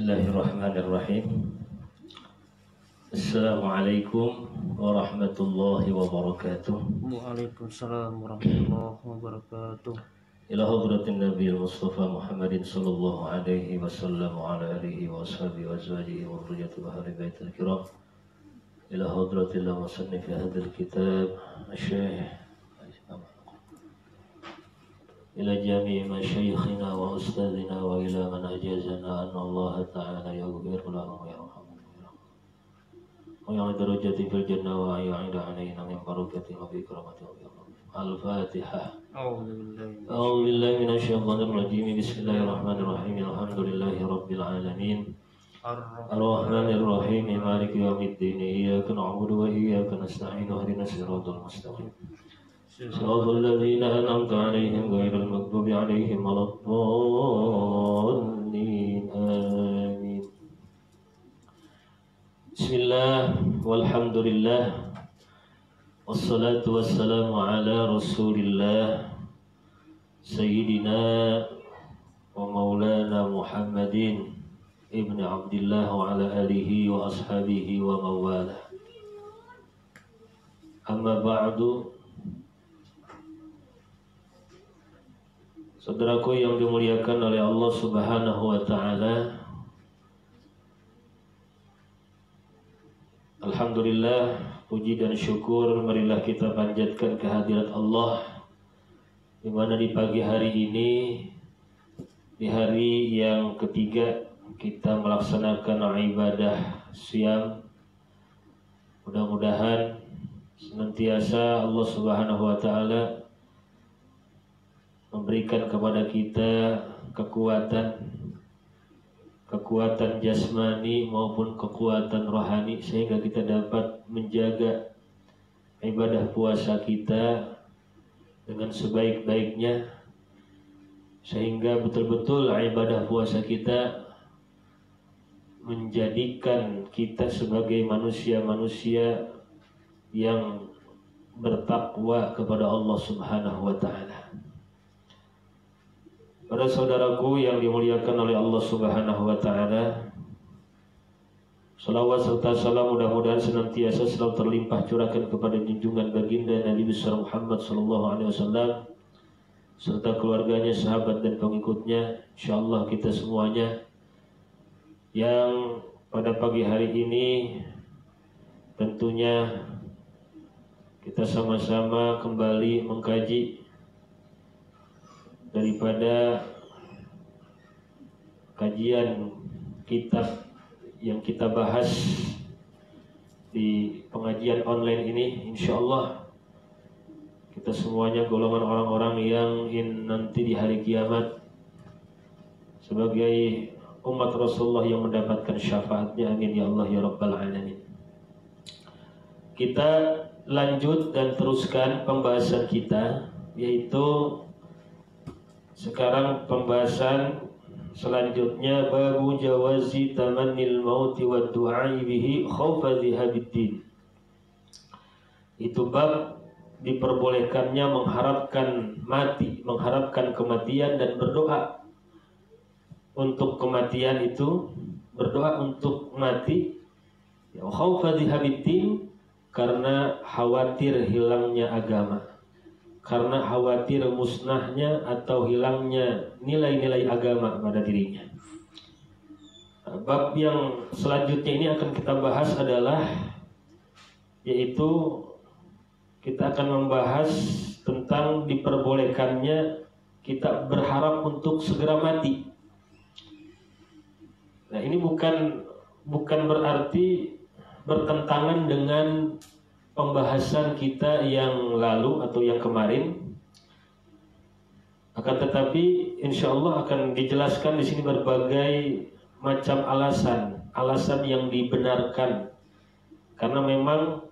Bismillahirrahmanirrahim. Assalamualaikum warahmatullahi wabarakatuh. Waalaikumsalam warahmatullahi wabarakatuh. Ila hadratin Nabi Mustafa Muhammadin sallallahu alaihi wasallam wa ala alihi wa ashabihi wa azwajihi wa dhurriyyatihi wa ahli baitil kiram. Ila hadratil musannif hadzal kitab asy-syaikh ila jami' masyayikhina wa ustadzina wa ila man ajazana anna Allah ta'ala yaghfir lahum wa yarhamhum wa ya'id darajati fil jannah wa ya'id 'alaina min barakatihi wa bi karamatihi. Al-Fatihah. A'udzu billahi minasy syaithanir rajim. Bismillahirrahmanirrahim. Alhamdulillahi rabbil alamin. Ar-Rahmanir Rahim. Maliki yaumiddin. Iyyaka na'budu wa iyyaka nasta'in. Ihdinas siratal mustaqim. Siratal ladzina an'amta 'alaihim ghairil maghdubi 'alaihim waladdallin. Amin. Bismillah walhamdulillah. Wassalatu wassalamu ala Rasulillah Sayyidina wa maulana Muhammadin ibn Abdillah wa ala alihi wa ashabihi wa mawala. Amma ba'du. Saudaraku yang dimuliakan oleh Allah Subhanahu wa ta'ala, alhamdulillah, puji dan syukur marilah kita panjatkan kehadirat Allah, di mana di pagi hari ini, di hari yang ketiga kita melaksanakan ibadah siam. Mudah-mudahan senantiasa Allah Subhanahu wa ta'ala memberikan kepada kita kekuatan jasmani maupun kekuatan rohani, sehingga kita dapat menjaga ibadah puasa kita dengan sebaik-baiknya, sehingga betul-betul ibadah puasa kita menjadikan kita sebagai manusia-manusia yang bertakwa kepada Allah Subhanahu wa ta'ala. Para saudaraku yang dimuliakan oleh Allah Subhanahu wa ta'ala, salawat serta salam mudah-mudahan senantiasa selalu terlimpah curahkan kepada junjungan baginda Nabi besar Muhammad sallallahu alaihi wasallam serta keluarganya, sahabat dan pengikutnya, insyaallah kita semuanya yang pada pagi hari ini tentunya kita sama-sama kembali mengkaji daripada kajian kitab yang kita bahas di pengajian online ini. Insyaallah kita semuanya golongan orang-orang yang nanti di hari kiamat sebagai umat Rasulullah yang mendapatkan syafaatnya. Amin ya Allah ya Rabbal alamin. Kita lanjut dan teruskan pembahasan kita, yaitu sekarang pembahasan selanjutnya babu jawazi tamannil mauti wa du'ai bihi khaufa dhihabiddin. Itu bab diperbolehkannya mengharapkan mati, mengharapkan kematian dan berdoa untuk kematian itu, berdoa untuk mati ya khaufa dhihabiddin, karena khawatir hilangnya agama, karena khawatir musnahnya atau hilangnya nilai-nilai agama pada dirinya. Bab yang selanjutnya ini akan kita bahas adalah, yaitu kita akan membahas tentang diperbolehkannya kita berharap untuk segera mati. Nah, ini bukan berarti bertentangan dengan pembahasan kita yang lalu atau yang kemarin. Akan tetapi insya Allah akan dijelaskan di sini berbagai macam alasan yang dibenarkan, karena memang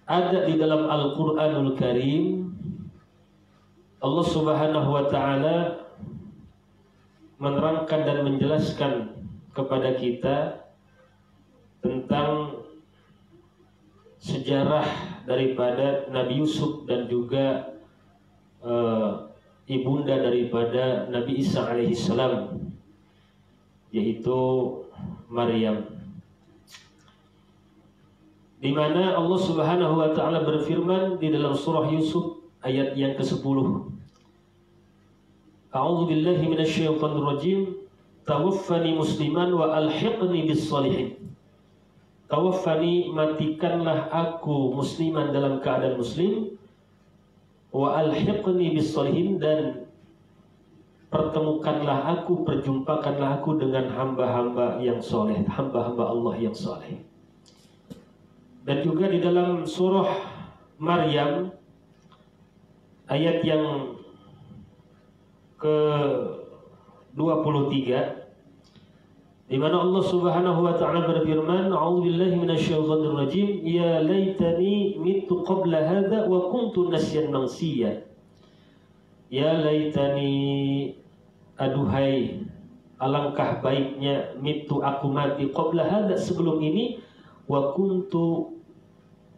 ada di dalam Al-Qur'anul Karim Allah Subhanahu wa ta'ala menerangkan dan menjelaskan kepada kita tentang sejarah daripada Nabi Yusuf dan juga ibunda daripada Nabi Isa alaihissalam, yaitu Maryam, di mana Allah Subhanahu wa taala berfirman di dalam surah Yusuf ayat yang ke-10. A'udzu billahi minasyaitonir rajim. Tawaffani musliman wa alhiqni bis shalihin. Tawaffani, matikanlah aku musliman dalam keadaan muslim, wa alhiqni bis shalihin, dan pertemukanlah aku, perjumpakanlah aku dengan hamba-hamba yang soleh, hamba-hamba Allah yang soleh. Dan juga di dalam surah Maryam ayat yang ke-23, di mana Allah Subhanahu wa taala berfirman, a'udzubillahi minasyaitonir rajim, ya laitani mittu qabla hadza wa kuntu nasyan mansiya. Ya laitani, aduhai, alangkah baiknya, mittu, aku mati, qabla hadza, sebelum ini, wa kuntu,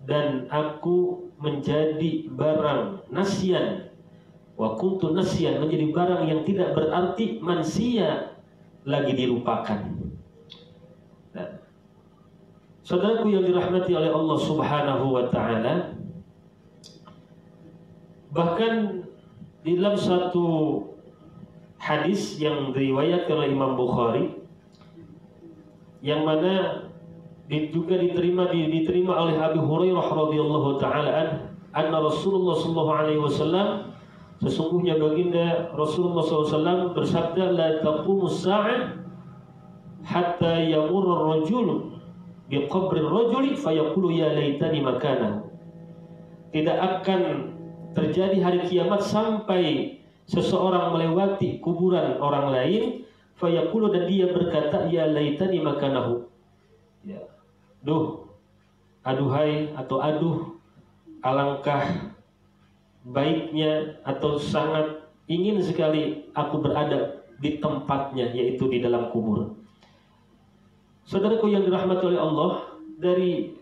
dan aku menjadi barang nasyan, wa kuntu nasyan, menjadi barang yang tidak berarti, mansiya, lagi dilupakan. Nah, saudaraku yang dirahmati oleh Allah Subhanahu wa taala, bahkan di dalam satu hadis yang diriwayatkan oleh Imam Bukhari, yang mana juga diterima oleh Abu Hurairah radhiyallahu taala anna Rasulullah sallallahu alaihi wasallam, sesungguhnya baginda Rasulullah SAW bersabda, la taqumus sa'ah hatta yamurra ar-rajul bi qabri ar-rajuli fayaqulu ya laitani makanahu. Tidak akan terjadi hari kiamat sampai seseorang melewati kuburan orang lain, fayaqulu, dan dia berkata, ya laitani makanahu, ya, aduhai, atau aduh, alangkah baiknya atau sangat ingin sekali aku berada di tempatnya, yaitu di dalam kubur. Saudaraku yang dirahmati oleh Allah, dari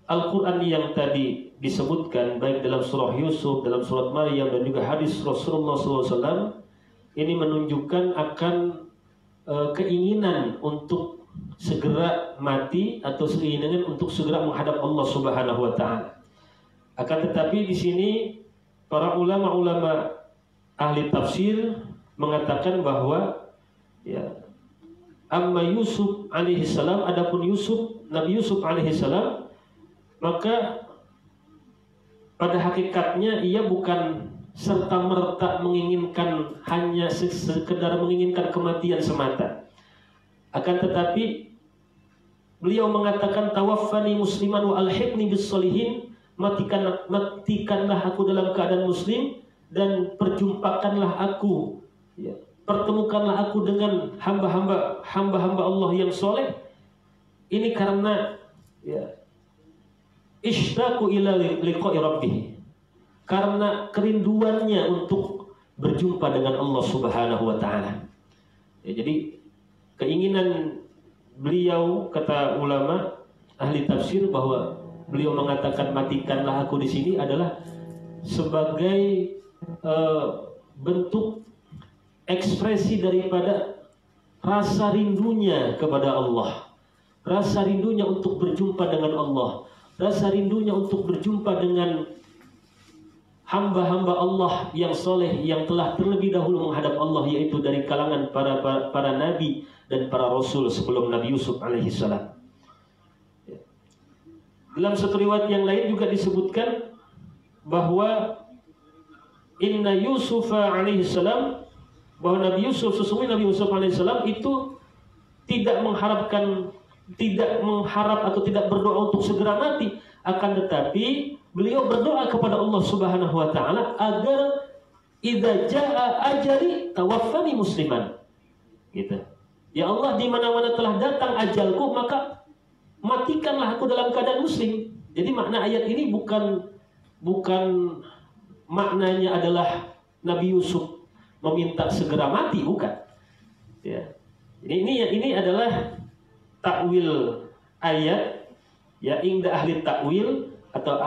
Al-Quran yang tadi disebutkan, baik dalam surah Yusuf, dalam surat Maryam, dan juga hadis Rasulullah SAW, ini menunjukkan akan keinginan untuk segera mati, atau keinginan untuk segera menghadap Allah Subhanahu wa taala. Akan tetapi di sini para ulama-ulama ahli tafsir mengatakan bahwa, ya, amma Yusuf alaihi salam, adapun Nabi Yusuf alaihi salam, maka pada hakikatnya ia bukan serta-merta menginginkan, hanya sekedar menginginkan kematian semata. Akan tetapi beliau mengatakan, tawaffani musliman wa alhiqni bis sholihin, matikanlah aku dalam keadaan muslim, dan perjumpakanlah aku, ya, pertemukanlah aku dengan hamba-hamba Allah yang soleh. Ini karena, ya, ishtaqu ila liqa'i rabbih, karena kerinduannya untuk berjumpa dengan Allah Subhanahu wa taala. Ya, jadi keinginan beliau, kata ulama ahli tafsir, bahwa beliau mengatakan matikanlah aku di sini adalah sebagai bentuk ekspresi daripada rasa rindunya kepada Allah, rasa rindunya untuk berjumpa dengan Allah, rasa rindunya untuk berjumpa dengan hamba-hamba Allah yang soleh, yang telah terlebih dahulu menghadap Allah, yaitu dari kalangan para nabi dan para rasul sebelum Nabi Yusuf alaihi salam. Dalam satu riwayat yang lain juga disebutkan bahwa inna Yusuf alaihi salam, bahwa Nabi Yusuf, sesungguhnya Nabi Yusuf alaihi salam itu tidak mengharap atau tidak berdoa untuk segera mati, akan tetapi beliau berdoa kepada Allah Subhanahu wa taala agar idza jaa ajali tawaffani musliman. Gitu. Ya Allah, di mana-mana telah datang ajalku, maka matikanlah aku dalam keadaan muslim. Jadi makna ayat ini bukan maknanya adalah Nabi Yusuf meminta segera mati, bukan. Ya. Ini adalah takwil ayat, ya, inda ahli takwil atau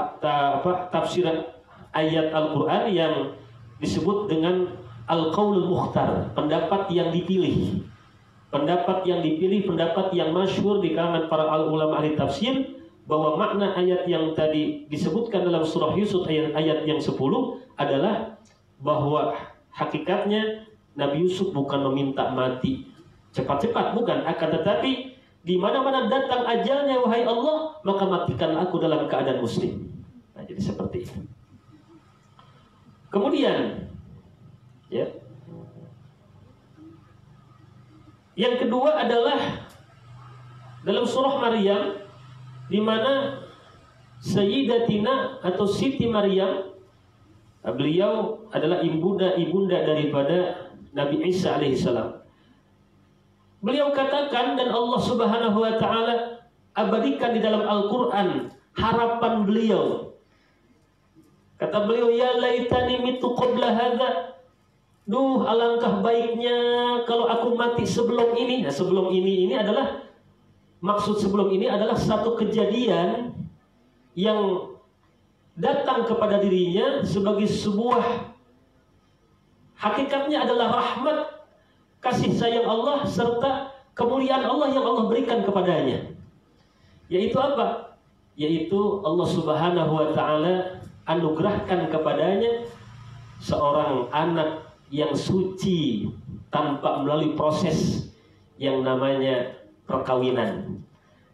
tafsir ayat Al-Quran yang disebut dengan al-qaulul mukhtar, pendapat yang dipilih. pendapat yang dipilih, pendapat yang masyhur di kalangan para ulama ahli tafsir, bahwa makna ayat yang tadi disebutkan dalam surah Yusuf ayat yang 10 adalah bahwa hakikatnya Nabi Yusuf bukan meminta mati cepat-cepat, bukan, akan tetapi di mana-mana datang ajalnya, wahai Allah, maka matikan aku dalam keadaan muslim. Nah, jadi seperti itu. Kemudian, ya, yang kedua adalah dalam surah Maryam, di mana Sayyidatina atau Siti Maryam, beliau adalah ibunda daripada Nabi Isa alaihissalam. Beliau katakan, dan Allah Subhanahu wa taala abadikan di dalam Al-Qur'an harapan beliau. Kata beliau, ya laitani mitu qabla hadza. Duh, alangkah baiknya kalau aku mati sebelum ini. Nah, sebelum ini adalah, maksud sebelum ini adalah satu kejadian yang datang kepada dirinya sebagai sebuah, hakikatnya adalah rahmat, kasih sayang Allah serta kemuliaan Allah yang Allah berikan kepadanya. Yaitu apa? Yaitu Allah Subhanahu wa taala anugerahkan kepadanya seorang anak yang suci tanpa melalui proses yang namanya perkawinan,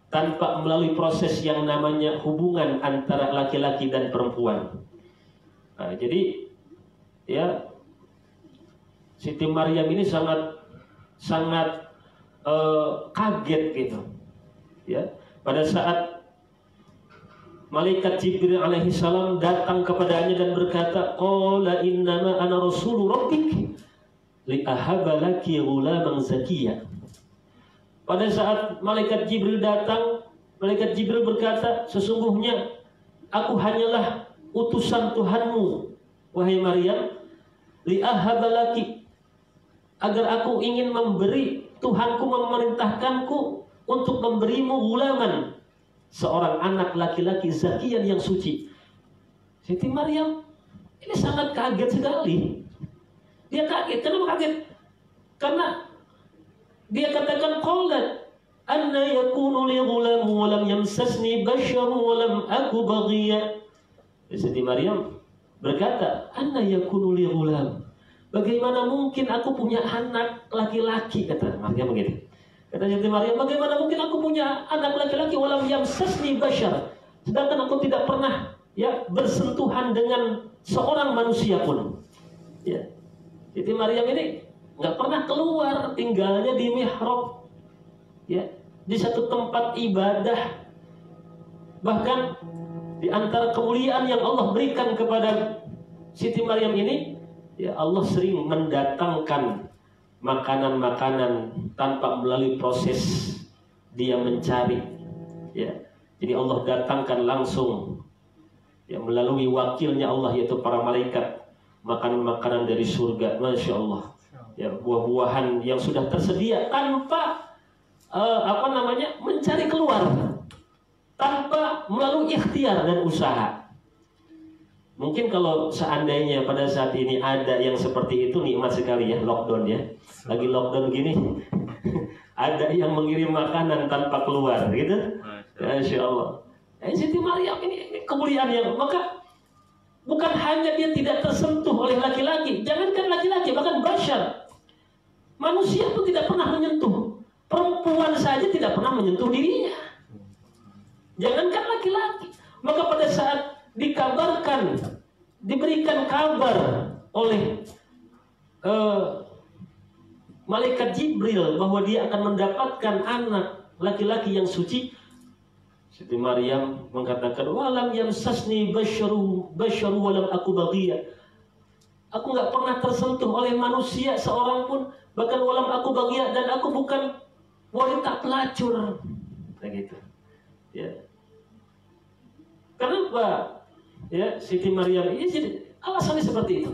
tanpa melalui proses yang namanya hubungan antara laki-laki dan perempuan. Nah, jadi ya, Siti Maryam ini sangat kaget gitu. Ya, pada saat malaikat Jibril alaihi salam datang kepadanya dan berkata, qala innama ana rasulu rabbik li ahaba laki ghulaman zakiyya. Pada saat malaikat Jibril datang, malaikat Jibril berkata, sesungguhnya aku hanyalah utusan Tuhanmu, wahai Maryam, li ahaba laki, agar aku ingin memberi, Tuhanku memerintahkanku untuk memberimu gulaman, seorang anak laki-laki zakiyan yang suci. Siti Maryam ini sangat kaget sekali. Dia kaget. Kenapa kaget? Karena dia katakan, qalat anna yakunu li ghulam wa lam yamsasni basharun wa lam aku baghiya. Siti Maryam berkata, anna yakunu li ghulam, bagaimana mungkin aku punya anak laki-laki, kata Maryam begitu. Kata Siti Maryam, bagaimana mungkin aku punya anak laki-laki, walam yamsasni bashar, sedangkan aku tidak pernah ya bersentuhan dengan seorang manusia pun. Ya, Siti Maryam ini nggak pernah keluar, tinggalnya di mihrab, ya, di satu tempat ibadah. Bahkan di antara kemuliaan yang Allah berikan kepada Siti Maryam ini, ya, Allah sering mendatangkan makanan-makanan tanpa melalui proses dia mencari. Ya, jadi Allah datangkan langsung, ya, melalui wakilnya Allah, yaitu para malaikat, makanan-makanan dari surga, masya Allah. Ya, buah-buahan yang sudah tersedia tanpa mencari keluar, tanpa melalui ikhtiar dan usaha. Mungkin kalau seandainya pada saat ini ada yang seperti itu, nikmat sekali ya, lockdown ya. Lagi lockdown gini, ada yang mengirim makanan tanpa keluar gitu. Masya Allah. Siti Maryam ini kemuliaan yang, maka bukan hanya dia tidak tersentuh oleh laki-laki, jangankan laki-laki, bahkan bashar, manusia pun tidak pernah menyentuh. Perempuan saja tidak pernah menyentuh dirinya, jangankan laki-laki. Maka pada saat dikabarkan, diberikan kabar oleh malaikat Jibril bahwa dia akan mendapatkan anak laki-laki yang suci, Siti Maryam mengatakan, walam yamsasni basyaru walam aku baghiya, aku nggak pernah tersentuh oleh manusia seorang pun, bahkan walam aku baghiya, dan aku bukan wanita pelacur, begitu. Ya. Kenapa? Ya, Siti Maryam ini alasannya seperti itu.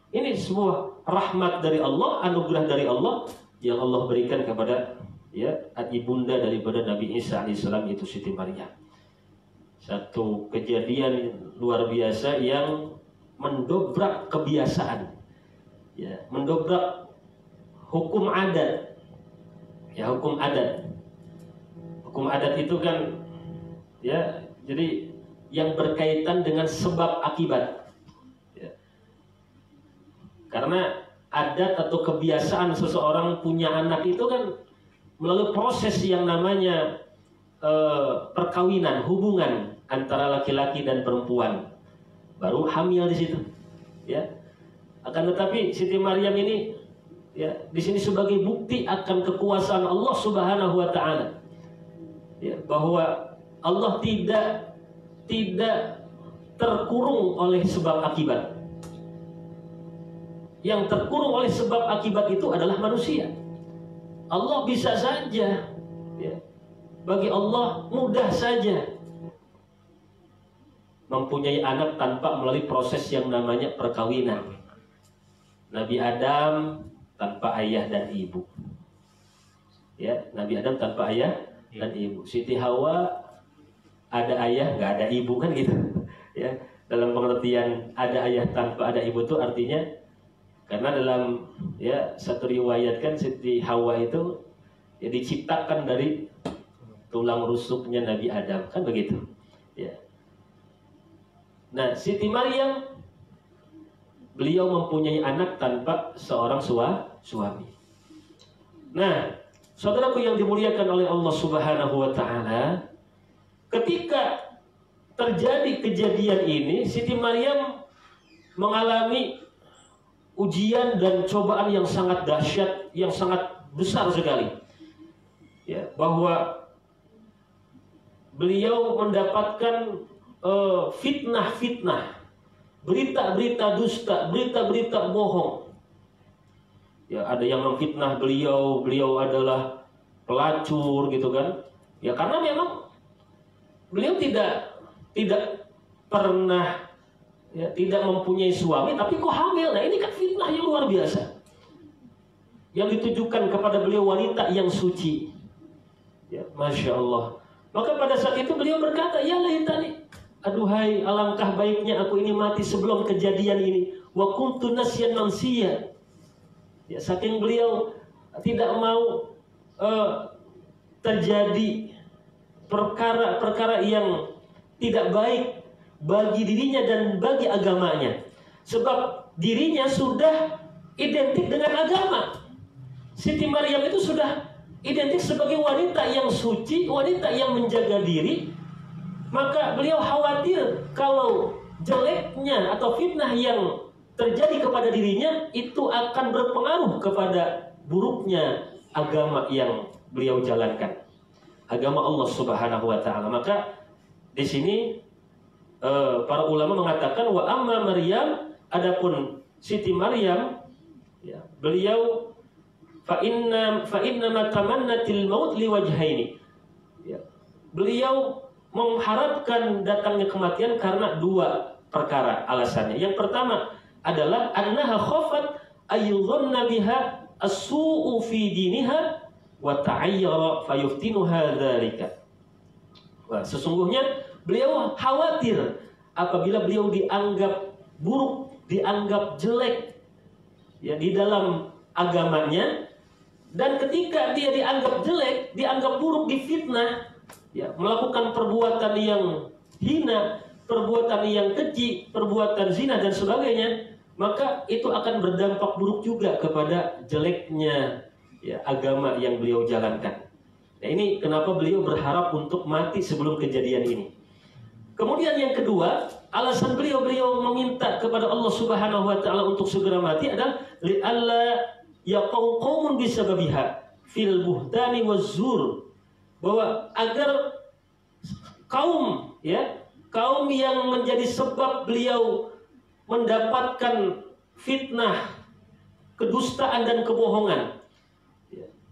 Ini sebuah rahmat dari Allah, anugerah dari Allah yang Allah berikan kepada ya ibunda daripada Nabi Isa alaihissalam, itu Siti Maryam. Satu kejadian luar biasa yang mendobrak kebiasaan, ya, mendobrak hukum adat, Ya, hukum adat. Hukum adat itu kan ya, jadi yang berkaitan dengan sebab akibat. Ya. Karena adat atau kebiasaan seseorang punya anak itu kan melalui proses yang namanya perkawinan, hubungan antara laki-laki dan perempuan, baru hamil di situ. Ya. Akan tetapi Siti Maryam ini ya di sini sebagai bukti akan kekuasaan Allah Subhanahu wa taala. Ya, bahwa Allah tidak terkurung oleh sebab akibat. Yang terkurung oleh sebab akibat itu adalah manusia. Allah bisa saja ya, bagi Allah mudah saja mempunyai anak tanpa melalui proses yang namanya perkawinan. Nabi Adam tanpa ayah dan ibu. Ya, Nabi Adam tanpa ayah dan ibu. Siti Hawa ada ayah, nggak ada ibu, kan gitu. Ya, dalam pengertian ada ayah tanpa ada ibu itu artinya karena dalam ya satu riwayat kan Siti Hawa itu ya diciptakan dari tulang rusuknya Nabi Adam, kan begitu. Ya. Nah, Siti Maryam beliau mempunyai anak tanpa seorang suami. Nah, saudaraku yang dimuliakan oleh Allah Subhanahu wa taala, ketika terjadi kejadian ini, Siti Maryam mengalami ujian dan cobaan yang sangat dahsyat, yang sangat besar sekali. Ya, bahwa beliau mendapatkan fitnah-fitnah, berita-berita dusta, berita-berita bohong. Ya, ada yang memfitnah beliau adalah pelacur gitu kan. Ya, karena memang beliau tidak pernah ya, tidak mempunyai suami tapi kok hamil. Nah, ini kan fitnah yang luar biasa yang ditujukan kepada beliau, wanita yang suci. Ya, Masya Allah. Maka pada saat itu beliau berkata, ya laitani, aduhai alangkah baiknya aku ini mati sebelum kejadian ini. Wa kuntu nasyan mansiya. Ya, saking beliau tidak mau terjadi perkara-perkara yang tidak baik bagi dirinya dan bagi agamanya. Sebab dirinya sudah identik dengan agama. Siti Maryam itu sudah identik sebagai wanita yang suci, wanita yang menjaga diri. Maka beliau khawatir kalau jeleknya atau fitnah yang terjadi kepada dirinya itu akan berpengaruh kepada buruknya agama yang beliau jalankan, agama Allah Subhanahu wa taala. Maka di sini para ulama mengatakan wa amma Maryam, adapun Siti Maryam ya, beliau fa inna ma tamannatil maut liwajhaini. Ya, beliau mengharapkan datangnya kematian karena dua perkara alasannya. Yang pertama adalah annaha khafat ayyudhanna biha as-su'u fi diniha wa ta'ayyara fayuftinuha dzalika. Wah, sesungguhnya beliau khawatir apabila beliau dianggap buruk, dianggap jelek ya di dalam agamanya, dan ketika dia dianggap jelek, dianggap buruk, difitnah ya, melakukan perbuatan yang hina, perbuatan yang keji, perbuatan zina dan sebagainya, maka itu akan berdampak buruk juga kepada jeleknya ya, agama yang beliau jalankan. Nah, ini kenapa beliau berharap untuk mati sebelum kejadian ini. Kemudian yang kedua, alasan beliau meminta kepada Allah Subhanahu wa taala untuk segera mati adalah li'alla yaqau qaumun bisababiha fil buhtani wazzur, bahwa agar kaum yang menjadi sebab beliau mendapatkan fitnah, kedustaan dan kebohongan.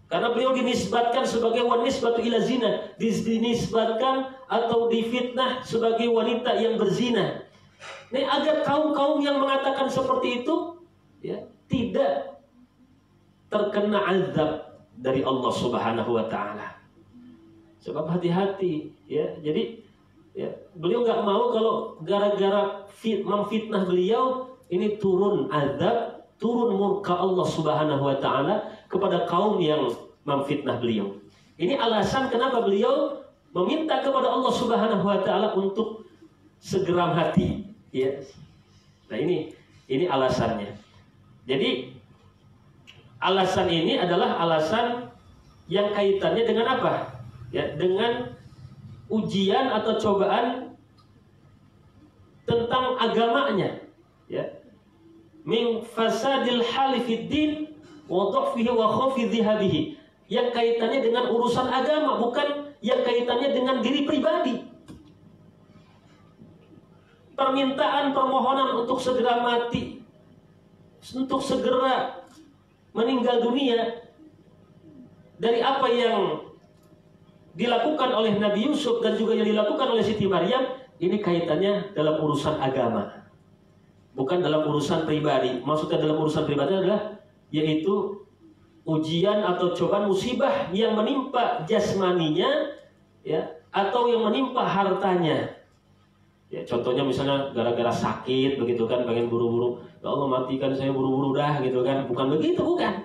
Karena beliau dinisbatkan sebagai wanisbatu ila zina, dinisbatkan atau difitnah sebagai wanita yang berzina. Ini agar kaum-kaum yang mengatakan seperti itu ya, tidak terkena azab dari Allah Subhanahu wa taala. Sebab hati-hati ya. Jadi ya, beliau nggak mau kalau gara-gara memfitnah beliau ini turun azab, turun murka Allah Subhanahu wa taala kepada kaum yang memfitnah beliau. Ini alasan kenapa beliau meminta kepada Allah Subhanahu wa taala untuk segeram hati, ya. Nah, ini alasannya. Jadi alasan ini adalah alasan yang kaitannya dengan apa? Ya, dengan ujian atau cobaan tentang agamanya, ya. Min fasadil hali fid din wa dhaffihi wa khawfi dhihabihi. Yang kaitannya dengan urusan agama, bukan yang kaitannya dengan diri pribadi. Permintaan, permohonan untuk segera mati, untuk segera meninggal dunia dari apa yang dilakukan oleh Nabi Yusuf dan juga yang dilakukan oleh Siti Maryam, ini kaitannya dalam urusan agama, bukan dalam urusan pribadi. Maksudnya dalam urusan pribadi adalah yaitu ujian atau cobaan musibah yang menimpa jasmaninya, ya, atau yang menimpa hartanya. Ya, contohnya misalnya gara-gara sakit begitu kan, pengen buru-buru, ya Allah matikan saya buru-buru dah gitu kan. Bukan begitu, bukan.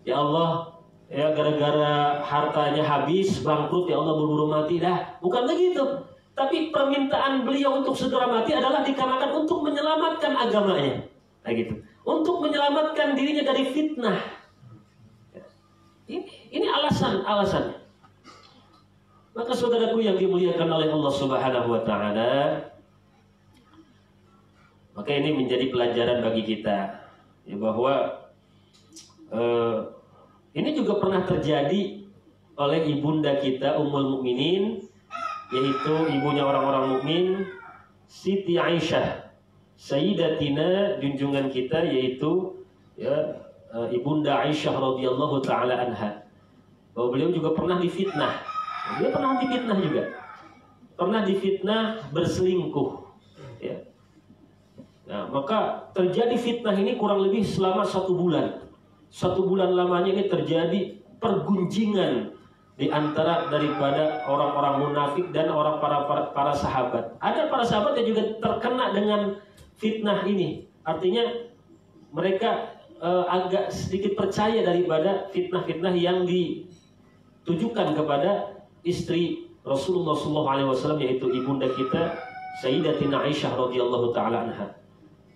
Ya Allah, ya gara-gara hartanya habis, bangkrut, ya Allah buru-buru mati dah. Bukan begitu. Tapi permintaan beliau untuk segera mati adalah dikarenakan untuk menyelamatkan agamanya. Nah gitu. Untuk menyelamatkan dirinya dari fitnah. Ini alasannya. Maka saudaraku yang dimuliakan oleh Allah Subhanahu wa taala, maka ini menjadi pelajaran bagi kita, ya, bahwa ini juga pernah terjadi oleh ibunda kita Ummul Mukminin, yaitu ibunya orang-orang mukmin, Siti Aisyah, Sayyidatina, junjungan kita, yaitu ya, ibunda Aisyah radhiyallahu taala anha. Bahwa beliau juga pernah difitnah. Beliau pernah difitnah juga. Pernah difitnah berselingkuh, ya. Nah, maka terjadi fitnah ini kurang lebih selama 1 bulan. 1 bulan lamanya ini terjadi pergunjingan di antara daripada orang-orang munafik dan orang para sahabat. Ada para sahabat yang juga terkena dengan fitnah ini. Artinya mereka agak sedikit percaya daripada fitnah-fitnah yang ditujukan kepada istri Rasulullah SAW, yaitu ibunda kita Sayyidatina Aisyah radhiyallahu taala anha.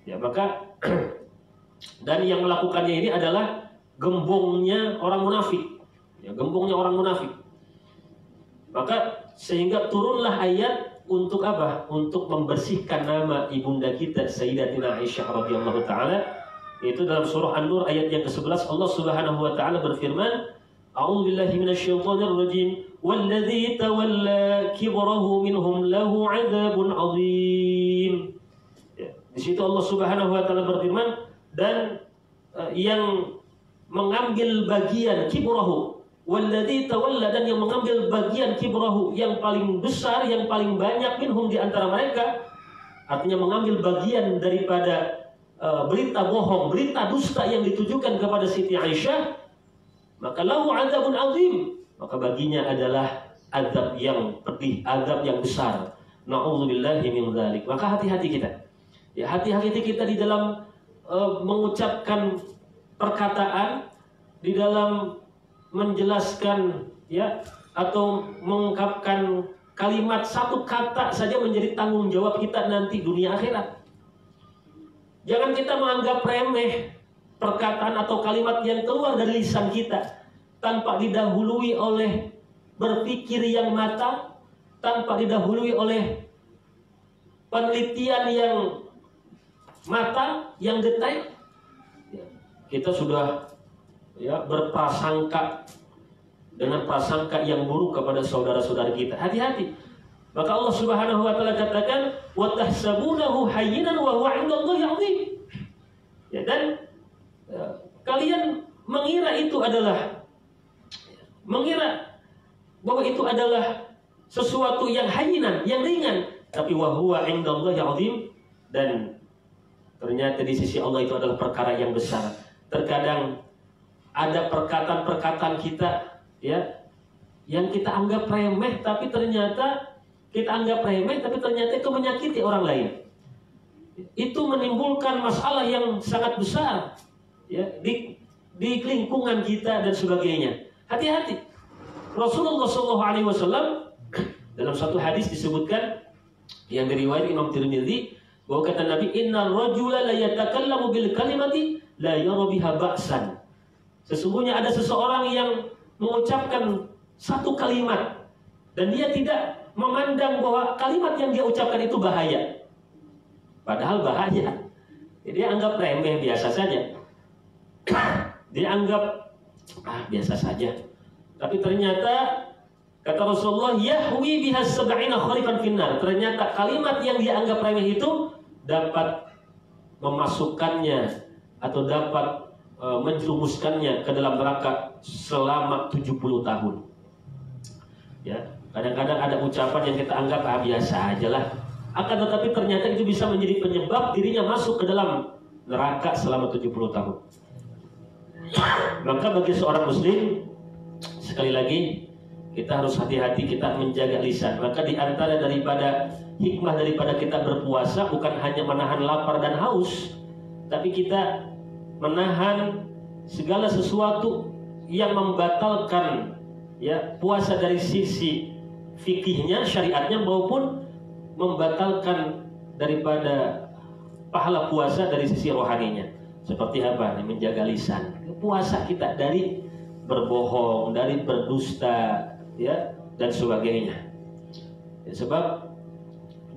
Ya, maka dan yang melakukannya ini adalah gembongnya orang munafik. Ya, gembongnya orang munafik. Maka sehingga turunlah ayat untuk apa? Untuk membersihkan nama ibunda kita Sayyidatina Aisyah radhiyallahu taala. Itu dalam surah An-Nur ayat yang ke-11, Allah Subhanahu wa taala berfirman, A'udzubillahi minasyaitonir rajim, walladzi tawalla kibrahu minhum lahu 'adzabun 'adzim. Di situ Allah Subhanahu wa taala berfirman, dan yang mengambil bagian kibrahu, walladzi tawalla, dan yang mengambil bagian kibrahu, yang paling besar, yang paling banyak, minhum, di antara mereka, artinya mengambil bagian daripada berita bohong, berita dusta yang ditujukan kepada Siti Aisyah, maka lahu 'adzabun 'adzim, maka baginya adalah azab yang pedih, azab yang besar. Na'udzubillahi min dzalik. Maka hati-hati kita. Ya, hati-hati kita di dalam mengucapkan perkataan, di dalam menjelaskan, ya, atau mengungkapkan kalimat, satu kata saja menjadi tanggung jawab kita nanti dunia akhirat. Jangan kita menganggap remeh perkataan atau kalimat yang keluar dari lisan kita tanpa didahului oleh berpikir yang matang, tanpa didahului oleh penelitian yang matang, yang detail. Kita sudah, ya, berprasangka dengan prasangka yang buruk kepada saudara-saudara kita. Hati-hati. Maka Allah Subhanahu wa taala katakan, wa tahsabunahu hayyinan wa huwa 'indallahi 'azim. Ya, dan kalian mengira bahwa itu adalah sesuatu yang hayyinan, yang ringan, tapi wa huwa 'indallahi 'azim, dan ternyata di sisi Allah itu adalah perkara yang besar. Terkadang ada perkataan-perkataan kita, ya, yang kita anggap remeh, tapi ternyata itu menyakiti orang lain. Itu menimbulkan masalah yang sangat besar, ya, di lingkungan kita dan sebagainya. Hati-hati. Rasulullah SAW dalam satu hadis disebutkan yang diriwayat Imam Tirmidzi bahwa kata Nabi, "Innar rajula la yatakallamu bil kalimati la yara biha ba'san." Sesungguhnya ada seseorang yang mengucapkan satu kalimat dan dia tidak memandang bahwa kalimat yang dia ucapkan itu bahaya. Padahal bahaya. Dia anggap remeh, biasa saja. Dia anggap biasa saja. Tapi ternyata kata Rasulullah, yahwi biha sab'ina kharifan finnar. Ternyata kalimat yang dia anggap remeh itu dapat memasukkannya atau dapat menjerumuskannya ke dalam neraka selama 70 tahun. Ya, kadang-kadang ada ucapan yang kita anggap biasa aja lah. Akan tetapi ternyata itu bisa menjadi penyebab dirinya masuk ke dalam neraka selama 70 tahun. Maka bagi seorang muslim, sekali lagi kita harus hati-hati, kita menjaga lisan. Maka di antara daripada hikmah daripada kita berpuasa bukan hanya menahan lapar dan haus, tapi kita menahan segala sesuatu yang membatalkan ya puasa dari sisi fikihnya, syariatnya, maupun membatalkan daripada pahala puasa dari sisi rohaninya. Seperti apa? Menjaga lisan. Puasa kita dari berbohong, dari berdusta, ya, dan sebagainya. Ya, sebab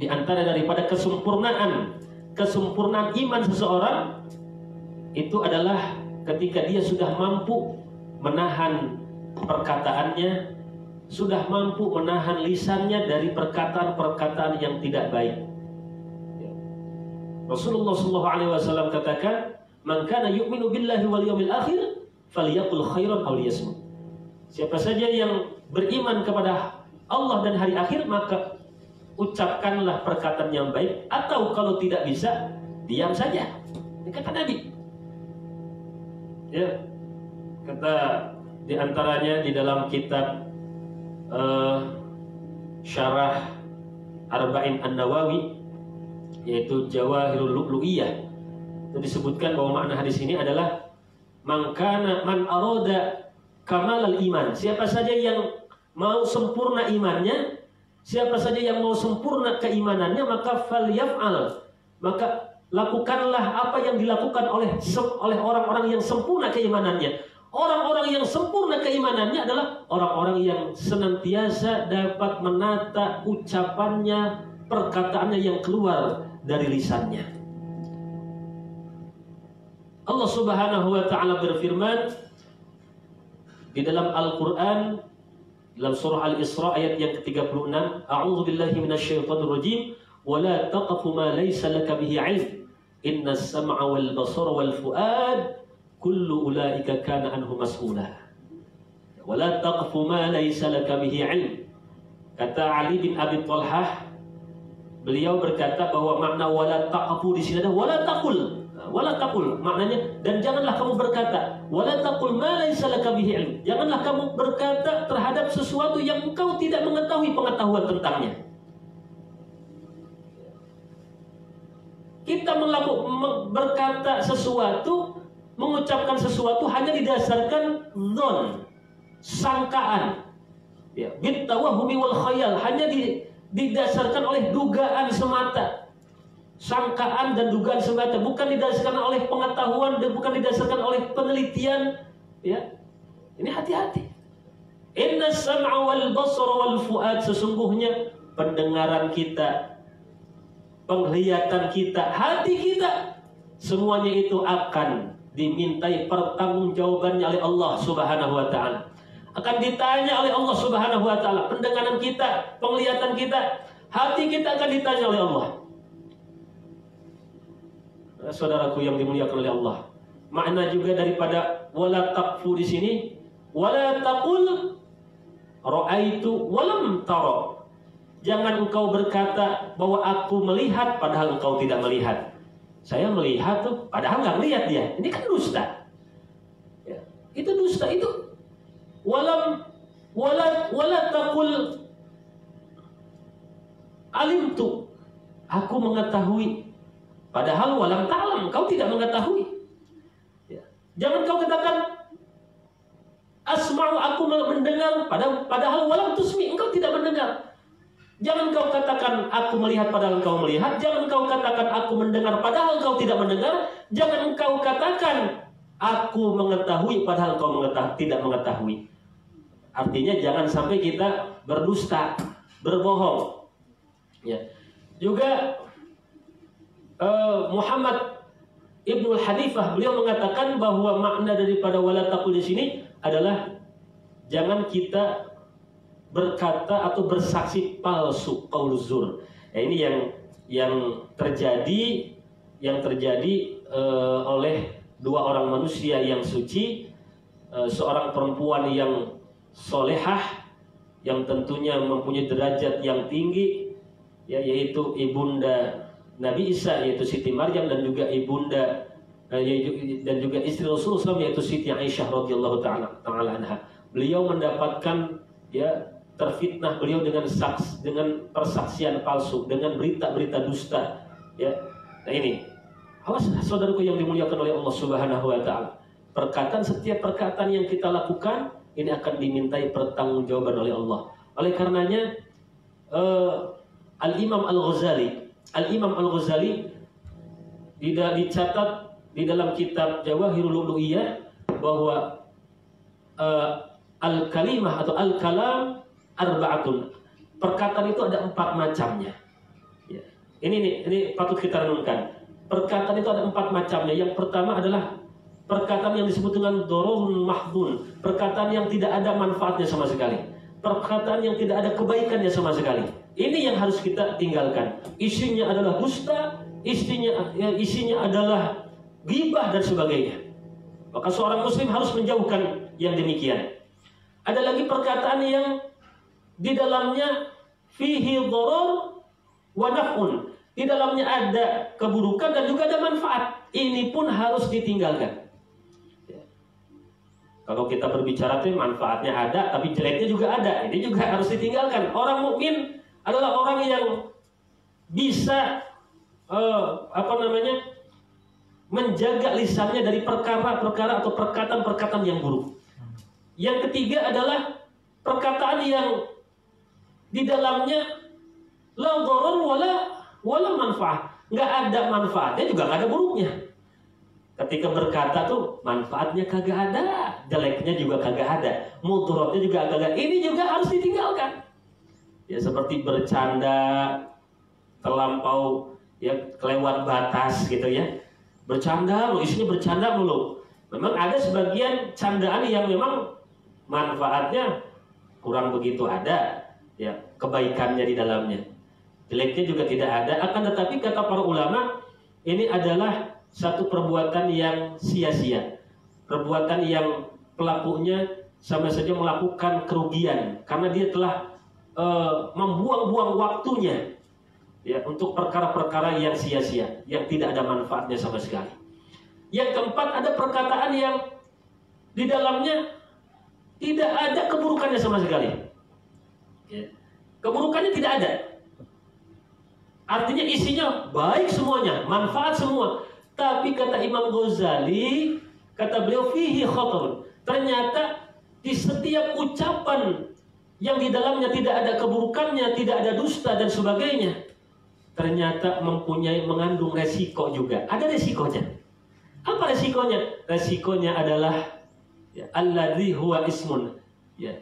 di antara daripada kesempurnaan iman seseorang itu adalah ketika dia sudah mampu menahan perkataannya, sudah mampu menahan lisannya dari perkataan-perkataan yang tidak baik. Ya. Rasulullah SAW katakan, "Man kana yu'minu billahi wal yawmil akhir falyaqul khairan aw liyasmut." Siapa saja yang beriman kepada Allah dan hari akhir, maka ucapkanlah perkataan yang baik, atau kalau tidak bisa, diam saja. Ini kata Nabi. Ya, kata di antaranya di dalam kitab Syarah Arba'in An-Nawawi, yaitu Jawahirul Lu'lu'iyah, itu disebutkan bahwa makna hadis ini adalah man arada kamalal iman. Siapa saja yang mau sempurna imannya, siapa saja yang mau sempurna keimanannya, maka falyaf'al, maka lakukanlah apa yang dilakukan oleh orang-orang yang sempurna keimanannya. Orang-orang yang sempurna keimanannya adalah orang-orang yang senantiasa dapat menata ucapannya, perkataannya yang keluar dari lisannya. Allah Subhanahu wa taala berfirman di dalam Al-Qur'an dalam surah Al-Isra ayat yang ke-36, A'udzu billahi minasyaitonir rajim, wa la taqfu ma laysa laka bihi 'ilm, innas sam'a wal basara wal fuad kullu ulaika kana anhu mas'ula. Wa la taqfu ma laysa laka bihi 'ilm. Kata Ali bin Abi Thalhah, beliau berkata bahwa makna wala taqfu di sini adalah wala taqul. Wala taqul maknanya, dan janganlah kamu berkata, wala taqul ma laysa laka bihi ilm. Janganlah kamu berkata terhadap sesuatu yang engkau tidak mengetahui pengetahuan tentangnya. Kita berkata sesuatu, mengucapkan sesuatu hanya didasarkan dzon, sangkaan. Ya, bitawahumi wal khayal, hanya didasarkan oleh dugaan semata. Sangkaan dan dugaan semata, bukan didasarkan oleh pengetahuan dan bukan didasarkan oleh penelitian. Ya, ini hati-hati. Inna sam'a wal basara wal fuad, sesungguhnya pendengaran kita, penglihatan kita, hati kita, semuanya itu akan dimintai pertanggungjawabannya oleh Allah Subhanahu wa taala. Akan ditanya oleh Allah Subhanahu wa taala. Pendengaran kita, penglihatan kita, hati kita akan ditanya oleh Allah. Saudaraku yang dimuliakan oleh Allah, makna juga daripada wala taqfu di sini, wala taqul ra'aitu walam tara. Jangan engkau berkata bahwa aku melihat padahal engkau tidak melihat. Saya melihat tuh padahal nggak melihat dia. Ini kan dusta. Ya, itu dusta itu. Wala taqul alimtu, aku mengetahui. Padahal walam ta'lam, kau tidak mengetahui. Ya. Jangan kau katakan Asma'u, aku mendengar, padahal walam tusmi, engkau tidak mendengar. Jangan kau katakan aku melihat padahal kau melihat. Jangan kau katakan aku mendengar padahal kau tidak mendengar. Jangan kau katakan aku mengetahui padahal kau tidak mengetahui. Artinya jangan sampai kita berdusta, berbohong. Ya. Juga Muhammad Ibnul Hanifah, beliau mengatakan bahwa makna daripada wala taqul di sini adalah jangan kita berkata atau bersaksi palsu, qaul zur. Nah, ini yang terjadi oleh dua orang manusia yang suci, seorang perempuan yang solehah yang tentunya mempunyai derajat yang tinggi, ya, yaitu ibunda Nabi Isa, yaitu Siti Maryam, dan juga ibunda dan juga istri Rasulullah SAW, yaitu Siti Aisyah radhiyallahu taala anha. Beliau mendapatkan, ya, terfitnah beliau dengan persaksian palsu, dengan berita-berita dusta, ya. Nah ini, awas saudaraku yang dimuliakan oleh Allah Subhanahu wa taala. Setiap perkataan yang kita lakukan ini akan dimintai pertanggungjawaban oleh Allah. Oleh karenanya Al-Imam Al-Ghazali dicatat di dalam kitab Jawahirul Uluhiyah bahwa al-kalimah atau al-kalam arba'atun. Perkataan itu ada 4 macamnya. Ya. Ini patut kita renungkan. Perkataan itu ada 4 macamnya. Yang pertama adalah perkataan yang disebut dengan dororun mahdun. Perkataan yang tidak ada manfaatnya sama sekali. Perkataan yang tidak ada kebaikannya sama sekali. Ini yang harus kita tinggalkan. Isinya adalah dusta, isinya adalah ghibah dan sebagainya. Maka seorang muslim harus menjauhkan yang demikian. Ada lagi perkataan yang di dalamnya fihi dharar wa naf'un. Di dalamnya ada keburukan dan juga ada manfaat. Ini pun harus ditinggalkan. Ya. Kalau kita berbicara tuh manfaatnya ada, tapi jeleknya juga ada. Ini juga harus ditinggalkan. Orang mukmin adalah orang yang bisa menjaga lisannya dari perkara-perkara atau perkataan-perkataan yang buruk. Yang ketiga adalah perkataan yang di dalamnya la dharar wala manfaat. Nggak ada manfaatnya juga nggak ada buruknya. Ketika berkata tuh manfaatnya kagak ada, jeleknya juga kagak ada, mudaratnya juga kagak ada. Ini juga harus ditinggalkan. Ya, seperti bercanda terlampau, ya, kelewat batas gitu ya. Bercanda, isinya bercanda mulu. Memang ada sebagian candaan yang memang manfaatnya kurang begitu ada, ya, kebaikannya di dalamnya. Jeleknya juga tidak ada. Akan tetapi kata para ulama, ini adalah satu perbuatan yang sia-sia. Perbuatan yang pelakunya sama saja melakukan kerugian karena dia telah membuang-buang waktunya, ya, untuk perkara-perkara yang sia-sia, yang tidak ada manfaatnya sama sekali. Yang keempat, ada perkataan yang di dalamnya tidak ada keburukannya sama sekali. Ya. Keburukannya tidak ada. Artinya isinya baik semuanya, manfaat semua. Tapi kata Imam Ghazali, kata beliau fihi khatarun. Ternyata di setiap ucapan yang di dalamnya tidak ada keburukannya, tidak ada dusta dan sebagainya, ternyata mengandung resiko juga. Ada resikonya. Apa resikonya? Resikonya adalah, ya, alladzi huwa ismun. Ya.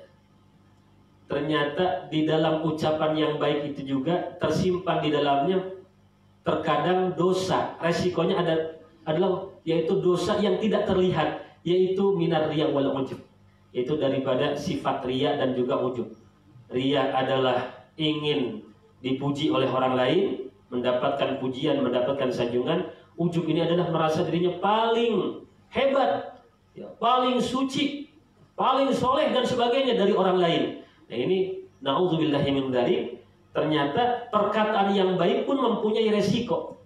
Ternyata di dalam ucapan yang baik itu juga tersimpan di dalamnya terkadang dosa. Resikonya adalah yaitu dosa yang tidak terlihat, yaitu minar riya wal ujub. Itu daripada sifat riya dan juga ujub. Riya adalah ingin dipuji oleh orang lain, mendapatkan pujian, mendapatkan sanjungan. Ujub ini adalah merasa dirinya paling hebat, ya, paling suci, paling soleh dan sebagainya dari orang lain. Nah ini na'udzubillahi min dzalik. Ternyata perkataan yang baik pun mempunyai resiko.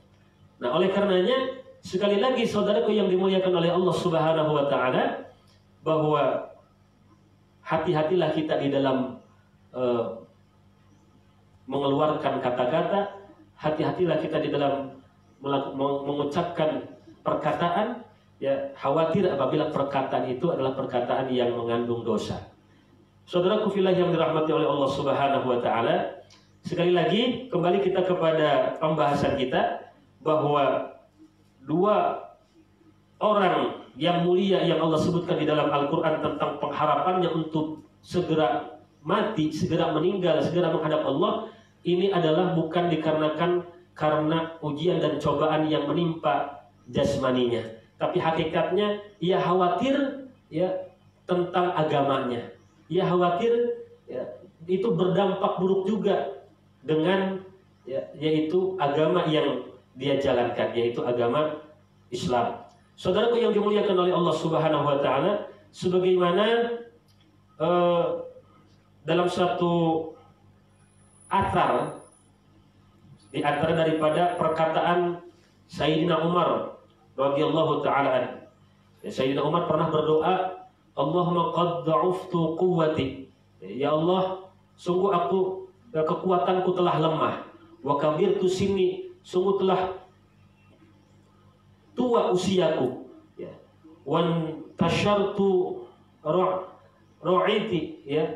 Nah oleh karenanya sekali lagi saudaraku yang dimuliakan oleh Allah Subhanahu wa taala, bahwa hati-hatilah kita di dalam mengeluarkan kata-kata, hati-hatilah kita di dalam mengucapkan perkataan, ya khawatir apabila perkataan itu adalah perkataan yang mengandung dosa. Saudaraku fillah yang dirahmati oleh Allah Subhanahu wa taala, sekali lagi kembali kita kepada pembahasan kita bahwa dua orang yang mulia yang Allah sebutkan di dalam Al-Qur'an tentang pengharapannya untuk segera mati, segera meninggal, segera menghadap Allah, ini adalah bukan dikarenakan karena ujian dan cobaan yang menimpa jasmaninya, tapi hakikatnya ia khawatir ya tentang agamanya. Ia khawatir ya, itu berdampak buruk juga dengan ya, yaitu agama yang dia jalankan, yaitu agama Islam. Saudaraku yang dimuliakan oleh Allah Subhanahu wa taala, sebagaimana dalam satu athar di antara daripada perkataan Sayyidina Umar radhiyallahu taala. Sayyidina Umar pernah berdoa, Allahumma qad da'uftu quwwati. Ya Allah, sungguh aku kekuatanku telah lemah. Wa kabirtu sinni, sungguh telah tua usiaku. Ya. Wan tashartu ra'iti, ya.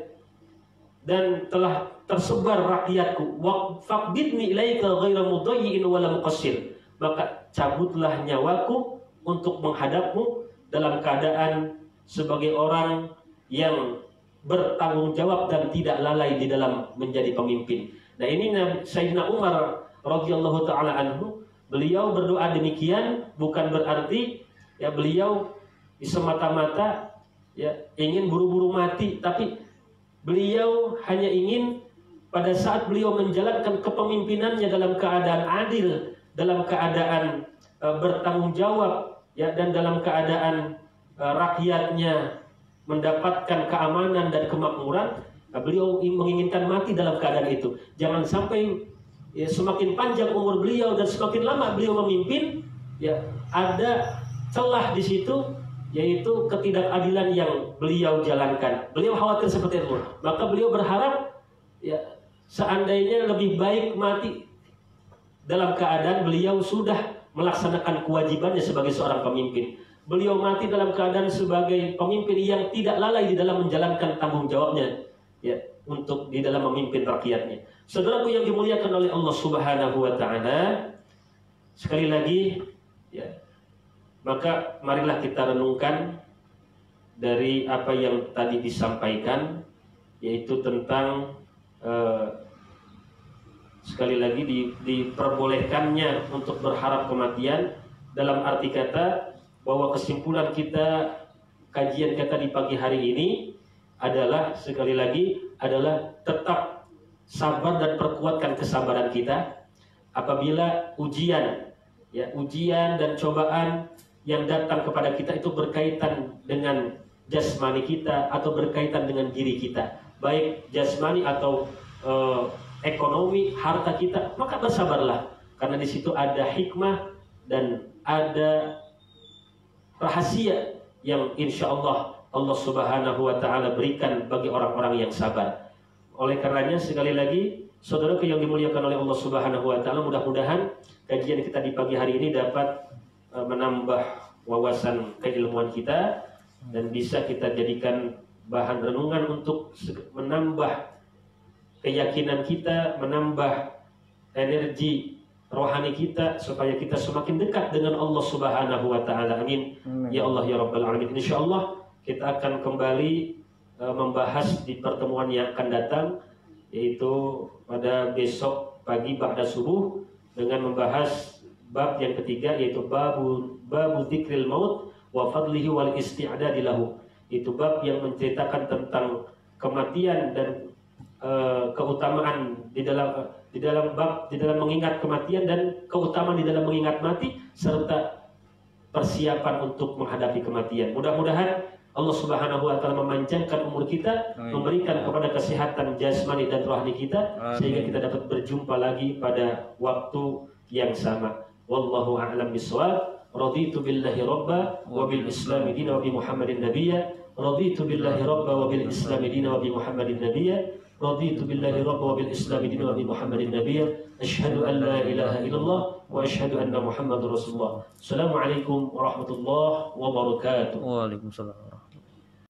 Dan telah tersebar rakyatku. Wa faqbidni ilaika ghaira mudayyin wala muqassir. Maka cabutlah nyawaku untuk menghadapmu dalam keadaan sebagai orang yang bertanggung jawab dan tidak lalai di dalam menjadi pemimpin. Nah ini Sayyidina Umar radhiyallahu taala anhu, beliau berdoa demikian bukan berarti ya beliau semata-mata ya ingin buru-buru mati, tapi beliau hanya ingin pada saat beliau menjalankan kepemimpinannya dalam keadaan adil, dalam keadaan bertanggung jawab ya, dan dalam keadaan rakyatnya mendapatkan keamanan dan kemakmuran, beliau menginginkan mati dalam keadaan itu. Jangan sampai ya, semakin panjang umur beliau dan semakin lama beliau memimpin, ya ada celah di situ, yaitu ketidakadilan yang beliau jalankan. Beliau khawatir seperti itu. Maka beliau berharap ya seandainya lebih baik mati dalam keadaan beliau sudah melaksanakan kewajibannya sebagai seorang pemimpin. Beliau mati dalam keadaan sebagai pemimpin yang tidak lalai di dalam menjalankan tanggung jawabnya ya untuk di dalam memimpin rakyatnya. Saudaraku yang dimuliakan oleh Allah Subhanahu wa taala, sekali lagi ya, maka marilah kita renungkan dari apa yang tadi disampaikan, yaitu tentang sekali lagi diperbolehkannya untuk berharap kematian, dalam arti kata bahwa kesimpulan kita, kajian kita di pagi hari ini adalah sekali lagi adalah tetap sabar dan perkuatkan kesabaran kita apabila ujian dan cobaan yang datang kepada kita itu berkaitan dengan jasmani kita atau berkaitan dengan diri kita, baik jasmani atau ekonomi, harta kita, maka bersabarlah, karena di situ ada hikmah dan ada rahasia yang insya Allah Allah Subhanahu wa taala berikan bagi orang-orang yang sabar. Oleh karenanya sekali lagi saudaraku yang dimuliakan oleh Allah Subhanahu wa taala, mudah-mudahan kajian kita di pagi hari ini dapat menambah wawasan keilmuan kita dan bisa kita jadikan bahan renungan untuk menambah keyakinan kita, menambah energi rohani kita supaya kita semakin dekat dengan Allah Subhanahu wa taala. Amin. Ya Allah ya Rabbal alamin. Insyaallah kita akan kembali membahas di pertemuan yang akan datang, yaitu pada besok pagi ba'da subuh, dengan membahas bab yang ketiga, yaitu babu dzikril maut wa fadlihi wal isti'dadi lahu. Itu bab yang menceritakan tentang kematian dan keutamaan di dalam mengingat kematian dan keutamaan di dalam mengingat mati serta persiapan untuk menghadapi kematian. Mudah-mudahan Allah Subhanahu wa taala memanjangkan umur kita, memberikan kepada kesehatan jasmani dan rohani kita, sehingga kita dapat berjumpa lagi pada waktu yang sama. Wallahu a'lam bishawab. Raditu billahi rabba wa bil islami dina wa bi Muhammadin nabiyya. Raditu billahi rabba wa bil islami dina wa bi Muhammadin nabiyya. رضيت بالله ربا وبالإسلام دينا وبمحمد نبيا أشهد أن لا إله إلا الله wa asyhadu anna Muhammadar Rasulullah. Assalamualaikum warahmatullahi wabarakatuh. Waalaikumsalam.